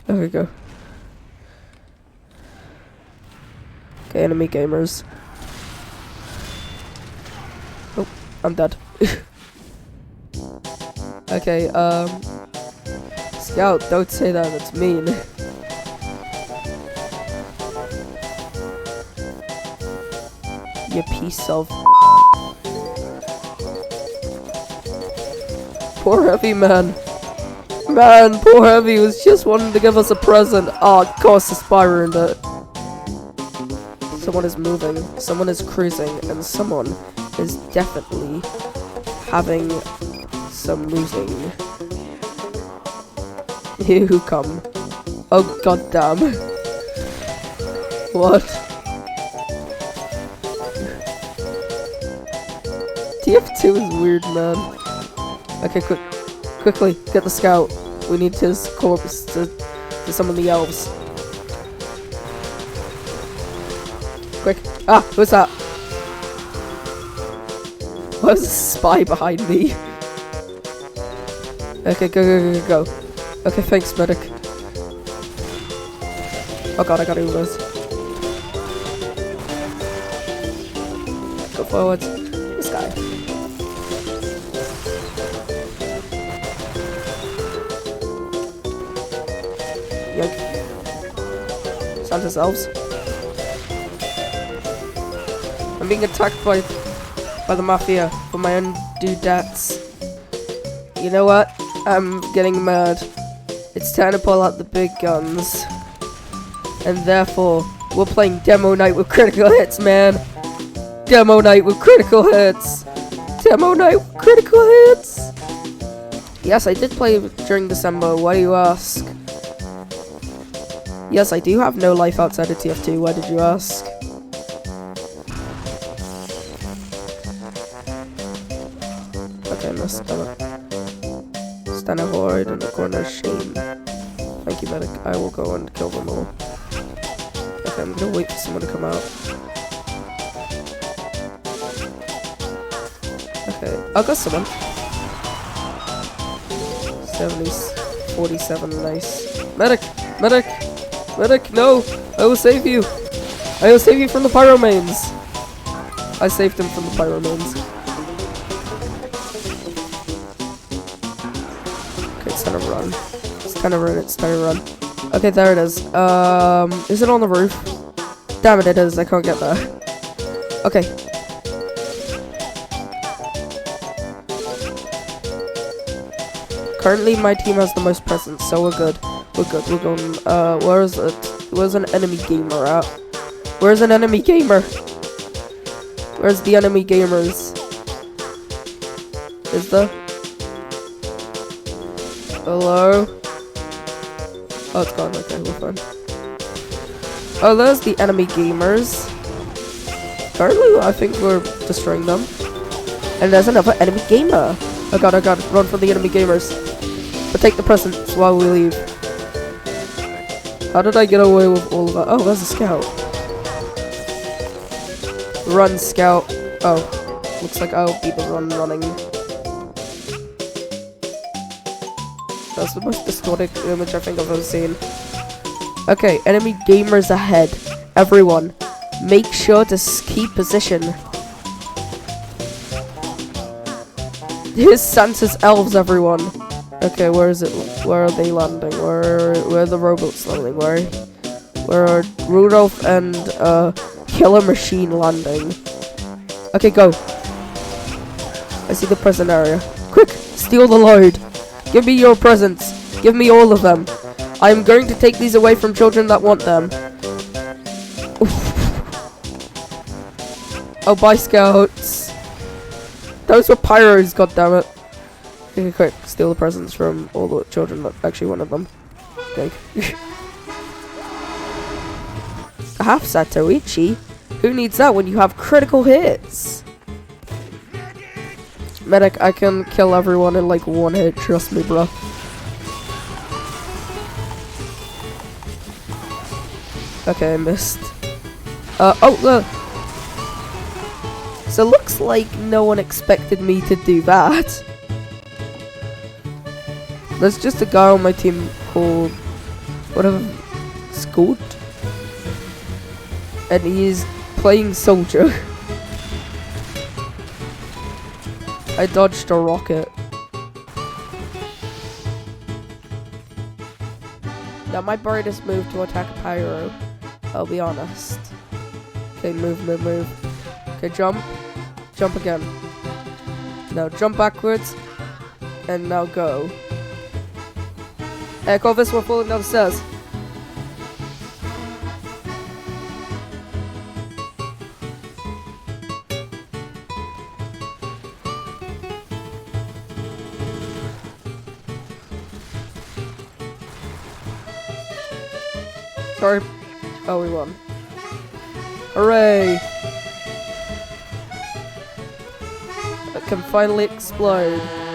There we go. Okay, enemy gamers. Oh, I'm dead. Okay, Scout, don't say that, it's mean. You piece of... Poor Heavy, man. Man, poor Heavy was just wanting to give us a present. Oh, of course the spy ruined it. Someone is moving, someone is cruising, and someone is definitely having some losing. You come. Oh, goddamn. What? TF2 is weird, man. Okay, quickly, get the scout. We need his corpse to summon the elves. Quick. Ah, who's that? Where's the spy behind me? Okay, go. Okay, thanks, medic. Oh god, I gotta do this. Go forward. This guy. Yoink. Santa's elves. I'm being attacked by the mafia for my undue debts. You know what? I'm getting mad. It's time to pull out the big guns. And therefore, we're playing Demo Night with critical hits, man. Demo Night with critical hits. Demo Night with critical hits. Yes, I did play during December. Why do you ask? Yes, I do have no life outside of TF2. Why did you ask? Okay, no, stand avoid in the corner. Shame. Thank you, medic. I will go and kill them all. Okay, I'm gonna wait for someone to come out. Okay, I got someone. 70s, 47, nice. Medic! Medic! Medic, no! I will save you! I will save you from the pyromanes! I saved him from the pyromanes. Okay, it's time to run. It's time to run, it's time to run. Okay, there it is. Is it on the roof? Damn it, it is. I can't get there. Okay. Currently, my team has the most presents, so we're good. We're good. We're going. Where is it? Where's an enemy gamer at? Where's an enemy gamer? Where's the enemy gamers? Is there? Hello? Oh, it's gone. Okay, we're fine. Oh, there's the enemy gamers. Currently, I think we're destroying them. And there's another enemy gamer. Oh god, run from the enemy gamers. But take the presents while we leave. How did I get away with all of that? Oh, there's a scout. Run, scout. Oh, looks like I'll be the one running. That's the most distorted image I think I've ever seen. Okay, enemy gamers ahead. Everyone, make sure to keep position. Here's Santa's elves, everyone. Okay, where is it? Where are they landing? Where are the robots landing? Where are Rudolph and Killer Machine landing? Okay, go. I see the present area. Quick, steal the load. Give me your presents. Give me all of them. I am going to take these away from children that want them. Oh, bye, scouts. Those were pyros, goddammit. Okay, quick, steal the presents from all the children that actually wanted them. Okay. A half Satoichi? Who needs that when you have critical hits? Medic, I can kill everyone in like one hit, trust me, bro. Okay, I missed. Oh, look. So it looks like no one expected me to do that. There's just a guy on my team called... whatever it's called. And he is playing soldier. I dodged a rocket. Now my brightest move to attack a pyro, I'll be honest. Okay, move. Okay, jump. Jump again. Now jump backwards. And now go. Hey, Corvus, we're falling down the stairs. Sorry. Oh, we won. Hooray! I can finally explode.